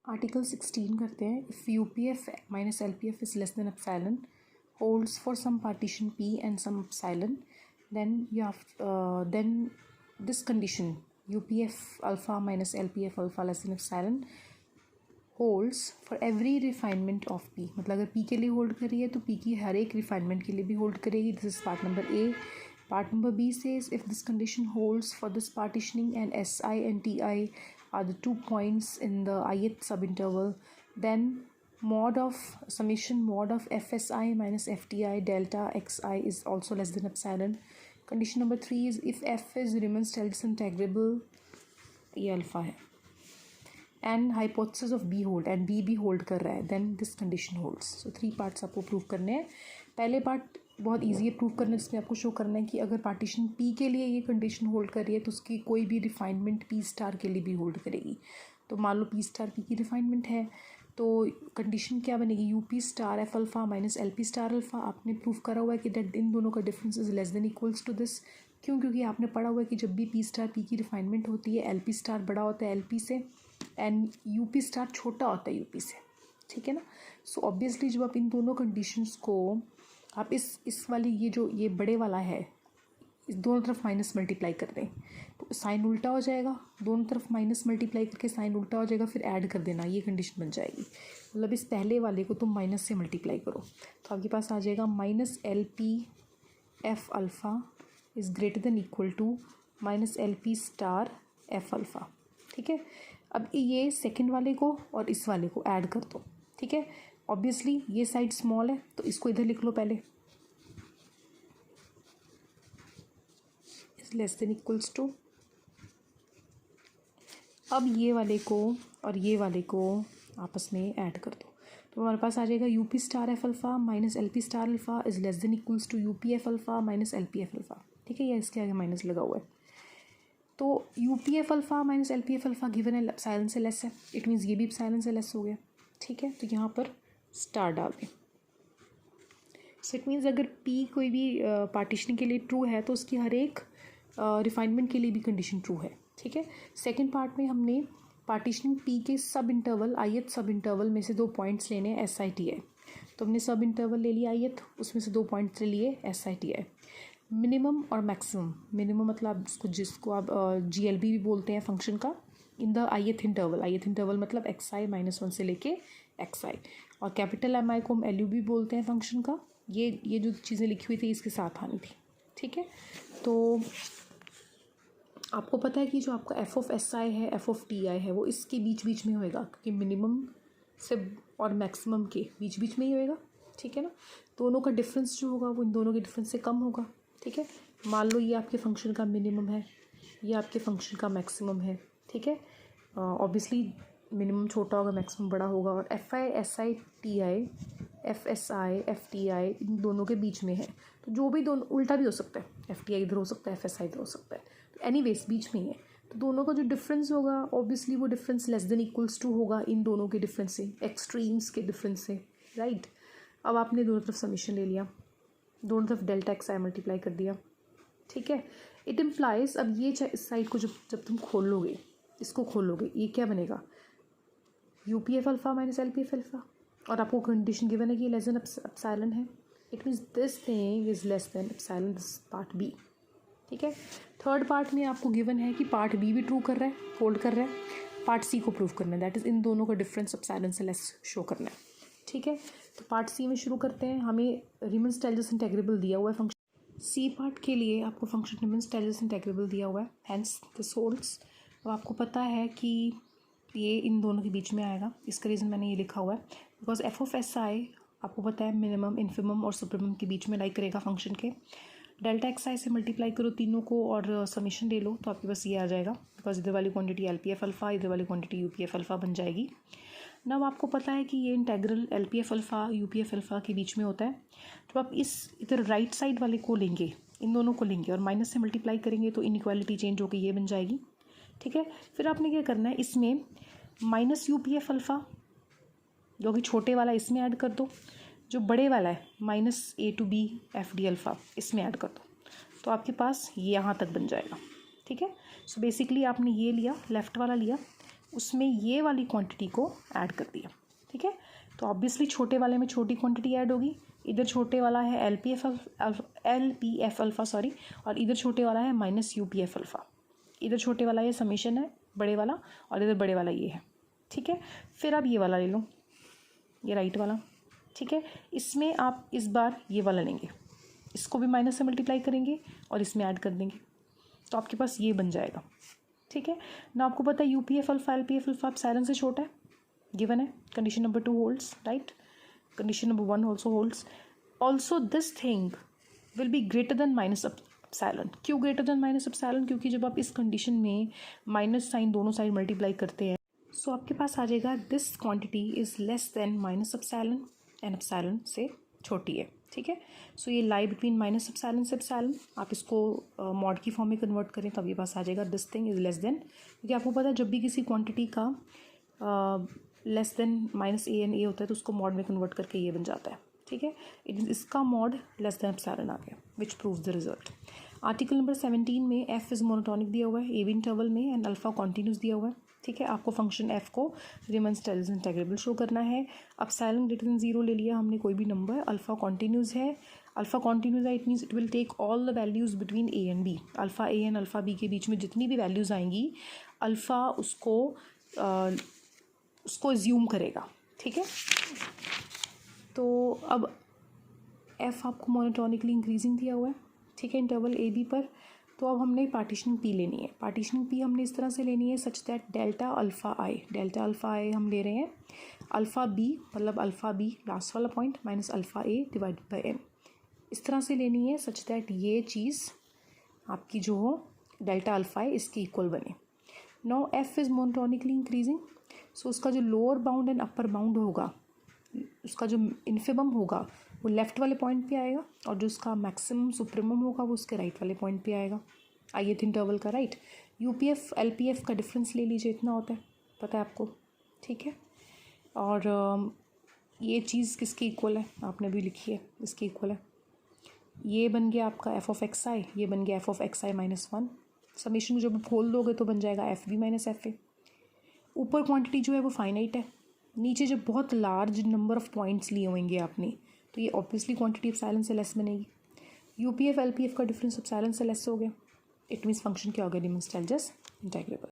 Article 16 करते हैं. If UPF minus LPF is less than epsilon holds for some partition P and some epsilon, then you have then this condition UPF alpha minus LPF alpha less than epsilon holds for every refinement of P. मतलब अगर P के लिए hold कर रही है तो P की हर एक रिफाइनमेंट के लिए भी होल्ड करेगी. This is part number A. Part number B says if this condition holds for this partitioning and SI and TI are the 2 points in the ith subinterval, then mod of summation mod of FSI minus FTI delta XI is also less than epsilon. Condition number 3 is if F is Riemann-Stieltjes integrable, ये alpha है, and hypothesis of B hold and B भी hold कर रहा है, then this condition holds. So 3 parts आपको prove करने हैं. पहले पार्ट बहुत ईजी है प्रूव करना, जिसमें आपको शो करना है कि अगर पार्टीशन P के लिए ये कंडीशन होल्ड कर रही है तो उसकी कोई भी रिफाइनमेंट P स्टार के लिए भी होल्ड करेगी. तो मान लो P स्टार P की रिफाइनमेंट है तो कंडीशन क्या बनेगी, UP star F alpha minus LP star alpha. आपने प्रूव करा हुआ है कि दैट इन दोनों का difference is less than equals to this. क्यों? क्योंकि आपने पढ़ा हुआ है कि जब भी P स्टार P की रिफाइनमेंट होती है LP स्टार बड़ा होता है LP से एंड UP स्टार छोटा होता है UP से. ठीक है ना. सो ऑब्वियसली जब आप इन दोनों कंडीशंस को आप इस वाली ये बड़े वाला है इस दोनों तरफ माइनस मल्टीप्लाई कर दें तो साइन उल्टा हो जाएगा. दोनों तरफ माइनस मल्टीप्लाई करके साइन उल्टा हो जाएगा, फिर ऐड कर देना, ये कंडीशन बन जाएगी. मतलब इस पहले वाले को तुम माइनस से मल्टीप्लाई करो तो आपके पास आ जाएगा minus LP F alpha is greater than equal to minus LP star F alpha. ठीक है. अब ये सेकंड वाले को और इस वाले को ऐड कर दो. ठीक है. ऑब्वियसली ये साइड स्मॉल है तो इसको इधर लिख लो पहले, is less than equals to. अब ये वाले को और ये वाले को आपस में ऐड कर दो तो हमारे पास आ जाएगा UP star F alpha minus LP star alpha is less than equals to UP F alpha minus LP F alpha. ठीक है. या इसके आगे माइनस लगा हुआ है तो UP F alpha minus LP F alpha given है एप्सिलॉन से लेस है. इट मीन्स ये भी एप्सिलॉन से लेस हो गया. ठीक है. तो यहाँ पर स्टार डाल दें. सो इट मीन्स अगर P कोई भी पार्टीशनिंग के लिए ट्रू है तो उसकी हर एक रिफाइनमेंट के लिए भी कंडीशन ट्रू है. ठीक है. सेकंड पार्ट में हमने पार्टीशनिंग P के सब इंटरवल ith सब इंटरवल में से 2 पॉइंट्स लेने हैं SI TI. तो हमने सब इंटरवल ले लिया ith, उसमें से 2 पॉइंट्स ले लिए SI TI. मिनिमम और मैक्सिमम, मिनिमम मतलब जिसको आप GLB भी बोलते हैं फंक्शन का, इन द ith इंटरवल मतलब XI -1 से लेके XI. और कैपिटल MI को हम LU भी बोलते हैं फंक्शन का. ये जो चीज़ें लिखी हुई थी इसके साथ आनी थी. ठीक है. तो आपको पता है कि जो आपका F ऑफ SI है F ऑफ TI है वो इसके बीच में होएगा क्योंकि मिनिमम से और मैक्सिमम के बीच में ही होएगा. ठीक है ना. दोनों का डिफरेंस जो होगा वो इन दोनों के डिफरेंस से कम होगा. ठीक है. मान लो ये आपके फंक्शन का मिनिमम है, ये आपके फंक्शन का मैक्सिमम है. ठीक है. ऑब्वियसली मिनिमम छोटा होगा मैक्सिमम बड़ा होगा. और FI SI TI FSI FTI इन दोनों के बीच में है तो जो भी दोनों उल्टा भी हो सकता है, FTI इधर हो सकता है FSI इधर हो सकता है. तो एनीवेज बीच में ही है तो दोनों का जो डिफरेंस होगा ऑब्वियसली वो difference less than equals to होगा इन दोनों के डिफरेंस से, एक्सट्रीम्स के डिफरेंस से. राइट. अब आपने दोनों तरफ समीशन ले लिया, दोनों तरफ डेल्टा XI मल्टीप्लाई कर दिया. ठीक है. इट इम्प्लाइज अब ये इस साइड को जब तुम खोलोगे, इसको खोलोगे, ये क्या बनेगा UP F alpha minus LP F alpha. और आपको कंडीशन गिवन है कि लेस देन एप्सिलॉन है. It means this thing is less than epsilon. This part B. ठीक है. थर्ड पार्ट में आपको गिवन है कि पार्ट B भी ट्रू कर रहा है, होल्ड कर रहा है. पार्ट C को प्रूव करना है, दैट इज़ इन दोनों का डिफरेंस एप्सिलॉन से लेस शो करना है. ठीक है. तो पार्ट C में शुरू करते हैं. हमें रीमन-स्टाइलस इंटेग्रेबल दिया हुआ है फंक्शन. C पार्ट के लिए आपको फंक्शन रीमन-स्टाइलस इंटेग्रेबल दिया हुआ है, हैंस दिस होल्ड्स. अब आपको पता है कि ये इन दोनों के बीच में आएगा. इसका रीज़न मैंने ये लिखा हुआ है बिकॉज F ऑफ SI आपको पता है मिनिमम इन्फिमम और सुप्रीमम के बीच में लाइक करेगा फंक्शन के. डेल्टा XI से मल्टीप्लाई करो तीनों को और समीशन ले लो तो आपके पास ये आ जाएगा बिकॉज इधर वाली क्वांटिटी LP F अल्फ़ा, इधर वाली क्वांटिटी UP F अल्फ़ा बन जाएगी. अब आपको पता है कि ये integral LP F alpha UP F alpha के बीच में होता है. तो आप इस इधर राइट साइड वाले को लेंगे, इन दोनों को लेंगे और माइनस से मल्टीप्लाई करेंगे तो इनइक्वालिटी चेंज होकर ये बन जाएगी. ठीक है. फिर आपने क्या करना है, इसमें माइनस UP F अल्फ़ा जो कि छोटे वाला इसमें ऐड कर दो, जो बड़े वाला है minus A to B FD alpha इसमें ऐड कर दो तो आपके पास ये यहाँ तक बन जाएगा. ठीक है. सो बेसिकली आपने ये लिया, लेफ़्ट वाला लिया, उसमें ये वाली क्वांटिटी को ऐड कर दिया, ठीक है। तो ऑब्वियसली छोटे वाले में छोटी क्वांटिटी ऐड होगी, इधर छोटे वाला है L P F alpha sorry, और इधर छोटे वाला है minus U P F alpha. इधर छोटे वाला ये समीशन है बड़े वाला, और इधर बड़े वाला ये है, ठीक है। फिर आप ये वाला ले लो, ये राइट वाला, ठीक है। इसमें आप इस बार ये वाला लेंगे, इसको भी माइनस से मल्टीप्लाई करेंगे और इसमें ऐड कर देंगे, तो आपके पास ये बन जाएगा, ठीक है ना। आपको पता है U P F alpha L P F alpha epsilon से छोटा है, गिवन है। Condition number 2 holds, right. Condition number 1 also holds. Also this thing will be greater than minus epsilon. क्यों ग्रेटर देन माइनस एप्सिलॉन? क्योंकि जब आप इस condition में माइनस साइन दोनों साइड मल्टीप्लाई करते हैं, सो आपके पास आ जाएगा this quantity is less than minus epsilon and epsilon से छोटी है, ठीक है। सो ये लाई बिटवीन माइनस एप्सिलॉन से एप्सिलॉन, आप इसको मॉड की फॉर्म में कन्वर्ट करें तो आपके पास आ जाएगा this thing is less than, क्योंकि आपको पता है जब भी किसी क्वांटिटी का less than minus A N A होता है तो उसको मॉड में कन्वर्ट करके ये बन जाता है, ठीक है। इसका मॉड लेस देन एप्सिलॉन आ गया, which proves the result. Article number 17 में एफ इज़ मोनोटोनिक दिया हुआ है ए बी इंटरवल में, एंड अल्फा कॉन्टीन्यूस दिया हुआ है, ठीक है। आपको फंक्शन एफ को रीमन स्टाइल्स इंटेग्रेबल शो करना है। एप्सिलॉन ग्रेटर देन 0 ले लिया हमने कोई भी नंबर, अल्फा कॉन्टीन्यूस है। अल्फा कॉन्टीन्यूस है, it means it will take all the values between A and B. Alpha A and alpha B के बीच में जितनी भी वैल्यूज़ आएंगी, अल्फा उसको एज्यूम करेगा, ठीक है। तो अब एफ आपको मोनोटोनिकली इंक्रीजिंग दिया हुआ है, ठीक है, इंटरवल ए बी पर। तो अब हमने पार्टीशनिंग पी लेनी है। पार्टीशनिंग पी हमने इस तरह से लेनी है such that delta alpha I हम ले रहे हैं अल्फ़ा बी, मतलब अल्फ़ा बी लास्ट वाला point minus alpha A divide by N, इस तरह से लेनी है सच दैट ये चीज़ आपकी जो हो डेल्टा अल्फ़ा है इसकी इक्वल बने। Now F is monotonically increasing, so उसका जो lower bound and upper bound होगा, उसका जो इन्फिमम होगा वो लेफ़्ट वाले पॉइंट पे आएगा, और जो उसका मैक्सिमम सुप्रीमम होगा वो उसके राइट वाले पॉइंट पे आएगा, ith इंटरवल का, right. U P F L P F का डिफरेंस ले लीजिए, इतना होता है, पता है आपको, ठीक है। और ये चीज़ किसकी इक्वल है आपने भी लिखी है, इसकी इक्वल है। ये बन गया आपका एफ ऑफ एक्स आई, ये बन गया F of X I minus 1। Summation को जब खोल दोगे तो बन जाएगा F B minus F A. ऊपर क्वांटिटी जो है वो फाइनाइट है, नीचे जब बहुत लार्ज नंबर ऑफ पॉइंट्स लिए होंगे आपने तो ये ऑब्वियसली क्वांटिटी एप्सिलॉन से लेस बनेगी। U P F L P F का डिफरेंस एप्सिलॉन से लेस हो गया, इट मीन्स फंक्शन क्या हो गया रीमन स्टाइल जस्ट इंटेग्रेबल।